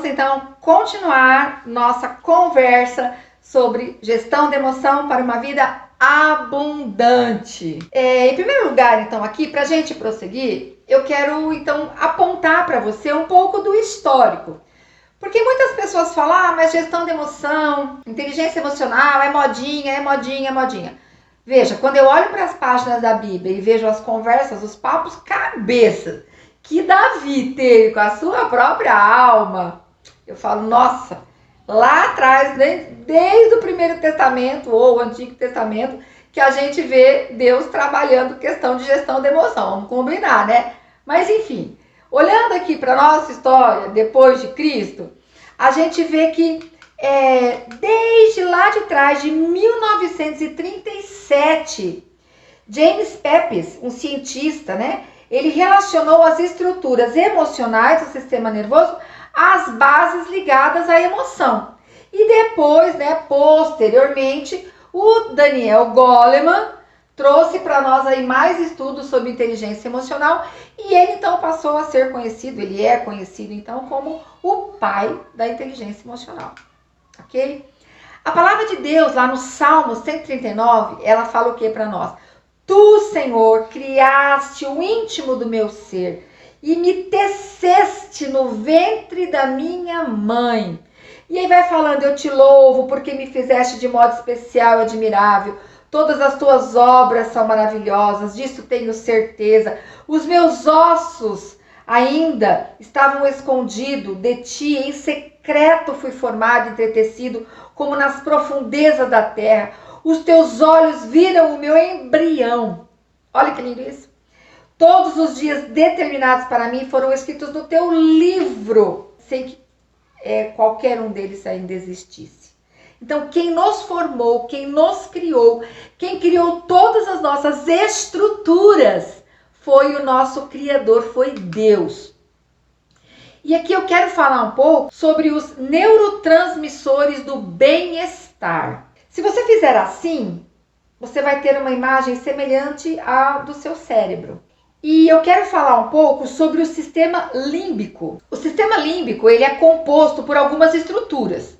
então continuar nossa conversa sobre gestão de emoção para uma vida abundante. Em primeiro lugar, então, aqui, para a gente prosseguir, eu quero, então, apontar para você um pouco do histórico. Porque muitas pessoas falam, mas gestão de emoção, inteligência emocional, é modinha, é modinha, é modinha. Veja, quando eu olho para as páginas da Bíblia e vejo as conversas, os papos cabeças que Davi teve com a sua própria alma, eu falo, nossa, lá atrás, desde o Primeiro Testamento ou o Antigo Testamento, que a gente vê Deus trabalhando questão de gestão de emoção, vamos combinar, né? Mas enfim, olhando aqui para a nossa história, depois de Cristo, a gente vê que desde lá de trás, de 1937, James Pepys, um cientista, né? Ele relacionou as estruturas emocionais do sistema nervoso às bases ligadas à emoção. E depois, né, posteriormente, o Daniel Goleman trouxe para nós aí mais estudos sobre inteligência emocional e ele então passou a ser conhecido, ele é conhecido então como o pai da inteligência emocional, ok? A palavra de Deus lá no Salmo 139, ela fala o que para nós? Tu, Senhor, criaste o íntimo do meu ser e me teceste no ventre da minha mãe. E aí vai falando, eu te louvo porque me fizeste de modo especial e admirável. Todas as tuas obras são maravilhosas, disso tenho certeza. Os meus ossos ainda estavam escondidos de ti, em secreto fui formado e entretecido, como nas profundezas da terra. Os teus olhos viram o meu embrião. Olha que lindo isso. Todos os dias determinados para mim foram escritos no teu livro, sem que qualquer um deles ainda existisse. Então, quem nos formou, quem nos criou, quem criou todas as nossas estruturas, foi o nosso Criador, foi Deus. E aqui eu quero falar um pouco sobre os neurotransmissores do bem-estar. Se você fizer assim, você vai ter uma imagem semelhante à do seu cérebro. E eu quero falar um pouco sobre o sistema límbico. O sistema límbico, ele é composto por algumas estruturas,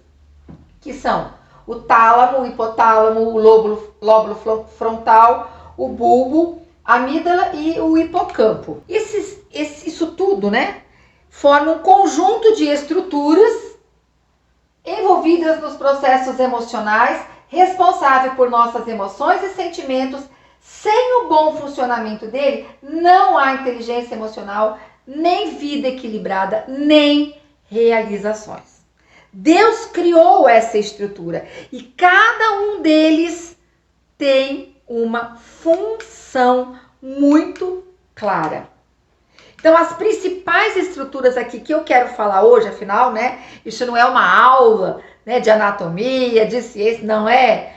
que são o tálamo, o hipotálamo, o lóbulo frontal, o bulbo, a amígdala e o hipocampo. Isso tudo, né, forma um conjunto de estruturas envolvidas nos processos emocionais, responsável por nossas emoções e sentimentos. Sem o bom funcionamento dele, não há inteligência emocional, nem vida equilibrada, nem realizações. Deus criou essa estrutura e cada um deles tem uma função muito clara. Então, as principais estruturas aqui que eu quero falar hoje, afinal, né, isso não é uma aula, né, de anatomia, de ciência, não é.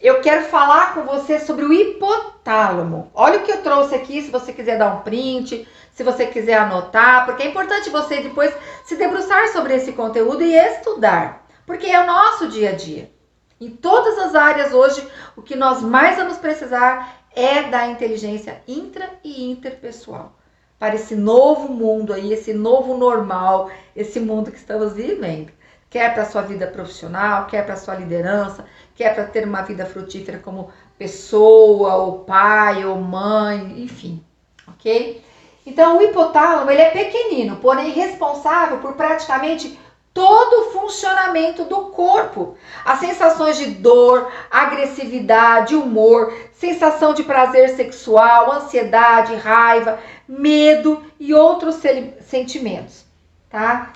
Eu quero falar com você sobre o hipotálamo. Olha o que eu trouxe aqui, se você quiser dar um print, se você quiser anotar, porque é importante você depois se debruçar sobre esse conteúdo e estudar, porque é o nosso dia a dia. Em todas as áreas hoje, o que nós mais vamos precisar é da inteligência intra e interpessoal, para esse novo mundo aí, esse novo normal, esse mundo que estamos vivendo. Quer para a sua vida profissional, quer para a sua liderança, quer para ter uma vida frutífera como pessoa, ou pai, ou mãe, enfim, ok? Então, o hipotálamo, ele é pequenino, porém responsável por praticamente todo o funcionamento do corpo. As sensações de dor, agressividade, humor, sensação de prazer sexual, ansiedade, raiva, medo e outros sentimentos, tá?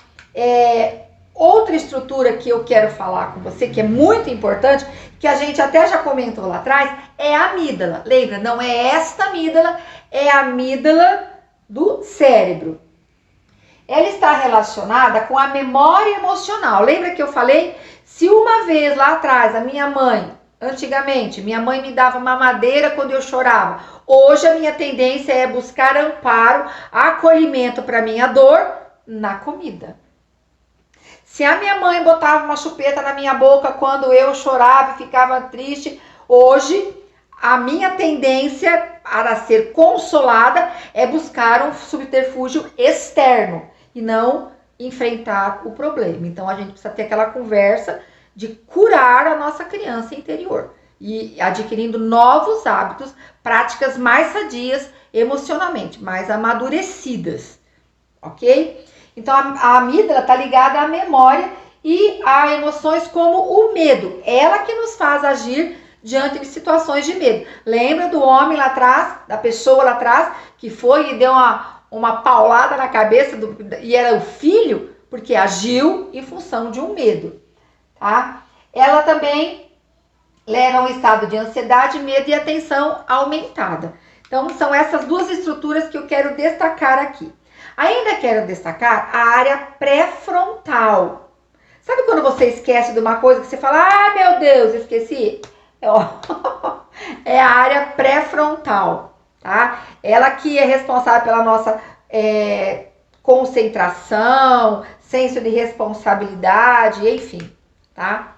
Outra estrutura que eu quero falar com você, que é muito importante, que a gente até já comentou lá atrás, é a amígdala. Lembra? Não é esta amígdala, é a amígdala do cérebro. Ela está relacionada com a memória emocional. Lembra que eu falei? Se uma vez lá atrás, a minha mãe, antigamente, minha mãe me dava mamadeira quando eu chorava. Hoje a minha tendência é buscar amparo, acolhimento para minha dor na comida. Se a minha mãe botava uma chupeta na minha boca quando eu chorava e ficava triste, hoje a minha tendência para ser consolada é buscar um subterfúgio externo e não enfrentar o problema. Então a gente precisa ter aquela conversa de curar a nossa criança interior e adquirindo novos hábitos, práticas mais sadias emocionalmente, mais amadurecidas, ok? Então a amígdala está ligada à memória e a emoções como o medo, ela que nos faz agir diante de situações de medo. Lembra do homem lá atrás, da pessoa lá atrás, que foi e deu uma paulada na cabeça e era o filho, porque agiu em função de um medo, tá? Ela também leva a um estado de ansiedade, medo e atenção aumentada. Então, são essas duas estruturas que eu quero destacar aqui. Ainda quero destacar a área pré-frontal. Sabe quando você esquece de uma coisa que você fala, ah, meu Deus, esqueci? É a área pré-frontal, tá? Ela que é responsável pela nossa concentração, senso de responsabilidade, enfim, tá?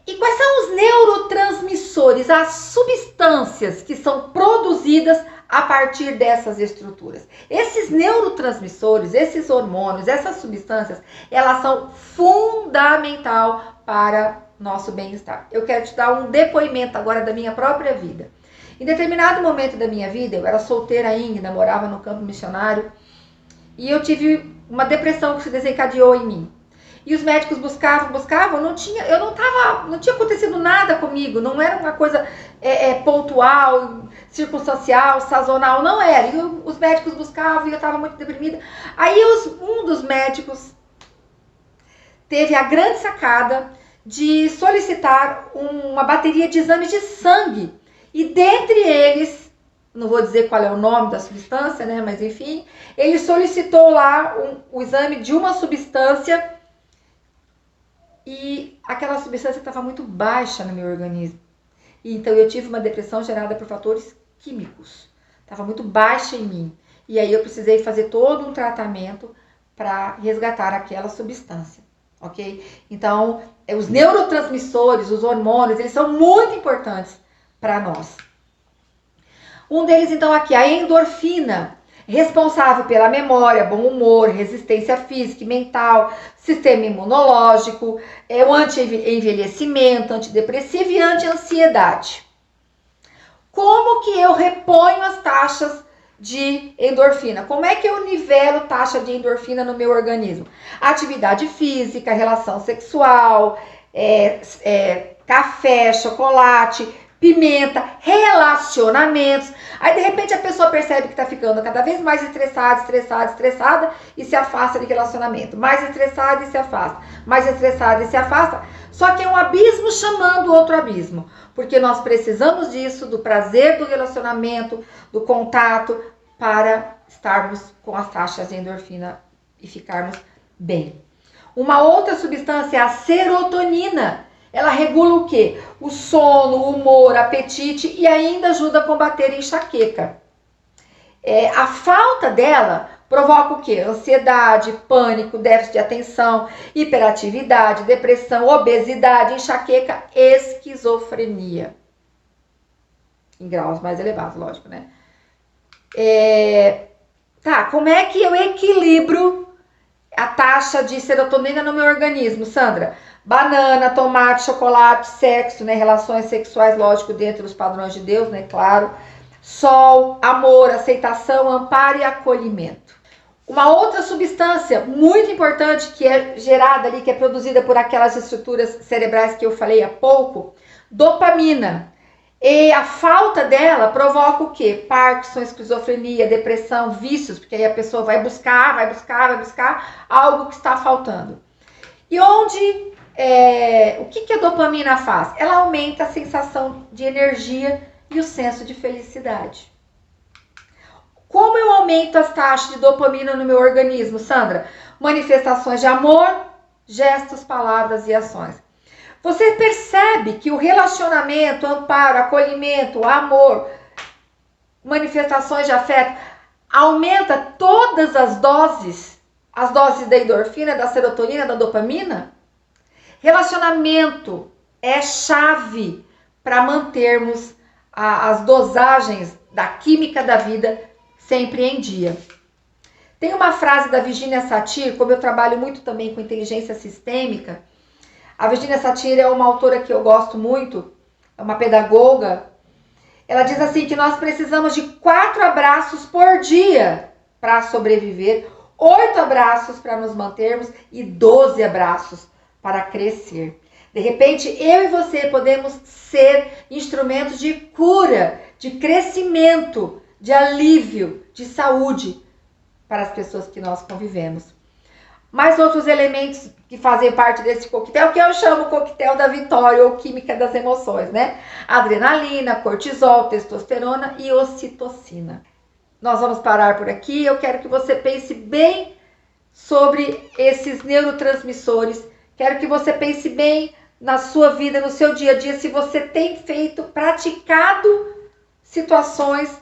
E quais são os neurotransmissores, as substâncias que são produzidas a partir dessas estruturas? Esses neurotransmissores, esses hormônios, essas substâncias, elas são fundamental para nosso bem-estar. Eu quero te dar um depoimento agora da minha própria vida. Em determinado momento da minha vida, eu era solteira ainda, morava no campo missionário, e eu tive uma depressão que se desencadeou em mim. E os médicos buscavam, não tinha acontecido nada comigo, não era uma coisa pontual, circunstancial, sazonal, não era. E os médicos buscavam e eu estava muito deprimida. Aí um dos médicos teve a grande sacada de solicitar uma bateria de exames de sangue. E dentre eles, não vou dizer qual é o nome da substância, né? Mas enfim, ele solicitou lá o exame de uma substância e aquela substância estava muito baixa no meu organismo. E então eu tive uma depressão gerada por fatores químicos. Estava muito baixa em mim. E aí eu precisei fazer todo um tratamento para resgatar aquela substância, ok? Então, os neurotransmissores, os hormônios, eles são muito importantes para nós. Um deles, então, aqui, a endorfina, responsável pela memória, bom humor, resistência física e mental, sistema imunológico, o anti-envelhecimento, antidepressivo e anti-ansiedade. Como que eu reponho as taxas de endorfina? Como é que eu nivelo taxa de endorfina no meu organismo? Atividade física, relação sexual, café, chocolate, pimenta, relacionamentos. Aí de repente a pessoa percebe que tá ficando cada vez mais estressada e se afasta de relacionamento. Mais estressada e se afasta. Mais estressada e se afasta. Só que é um abismo chamando outro abismo. Porque nós precisamos disso, do prazer do relacionamento, do contato, para estarmos com as taxas de endorfina e ficarmos bem. Uma outra substância é a serotonina. Ela regula o quê? O sono, o humor, apetite e ainda ajuda a combater a enxaqueca. A falta dela provoca o quê? Ansiedade, pânico, déficit de atenção, hiperatividade, depressão, obesidade, enxaqueca, esquizofrenia. Em graus mais elevados, lógico, né? Como é que eu equilibro a taxa de serotonina no meu organismo, Sandra? Banana, tomate, chocolate, sexo, né? Relações sexuais, lógico, dentro dos padrões de Deus, né? Claro. Sol, amor, aceitação, amparo e acolhimento. Uma outra substância muito importante que é gerada ali, que é produzida por aquelas estruturas cerebrais que eu falei há pouco, dopamina. E a falta dela provoca o quê? Parkinson, esquizofrenia, depressão, vícios, porque aí a pessoa vai buscar algo que está faltando. E o que a dopamina faz? Ela aumenta a sensação de energia e o senso de felicidade. Como eu aumento as taxas de dopamina no meu organismo, Sandra? Manifestações de amor, gestos, palavras e ações. Você percebe que o relacionamento, amparo, acolhimento, amor, manifestações de afeto, aumenta todas as doses da endorfina, da serotonina, da dopamina? Relacionamento é chave para mantermos as dosagens da química da vida sempre em dia. Tem uma frase da Virginia Satir, como eu trabalho muito também com inteligência sistêmica. A Virginia Satir é uma autora que eu gosto muito, é uma pedagoga. Ela diz assim que nós precisamos de 4 abraços por dia para sobreviver, 8 abraços para nos mantermos e 12 abraços para crescer. De repente, eu e você podemos ser instrumentos de cura, de crescimento, de alívio, de saúde para as pessoas que nós convivemos. Mais outros elementos que fazem parte desse coquetel, que eu chamo coquetel da vitória ou química das emoções, né? Adrenalina, cortisol, testosterona e ocitocina. Nós vamos parar por aqui. Eu quero que você pense bem sobre esses neurotransmissores. Quero que você pense bem na sua vida, no seu dia a dia, se você tem praticado situações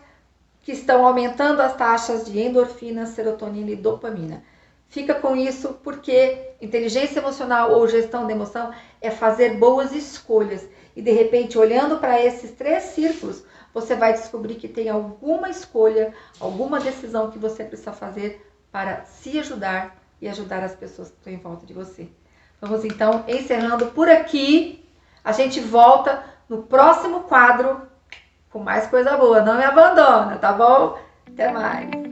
que estão aumentando as taxas de endorfina, serotonina e dopamina. Fica com isso, porque inteligência emocional ou gestão da emoção é fazer boas escolhas. E de repente, olhando para esses 3 círculos, você vai descobrir que tem alguma escolha, alguma decisão que você precisa fazer para se ajudar e ajudar as pessoas que estão em volta de você. Vamos então encerrando por aqui. A gente volta no próximo quadro com mais coisa boa. Não me abandona, tá bom? Até mais!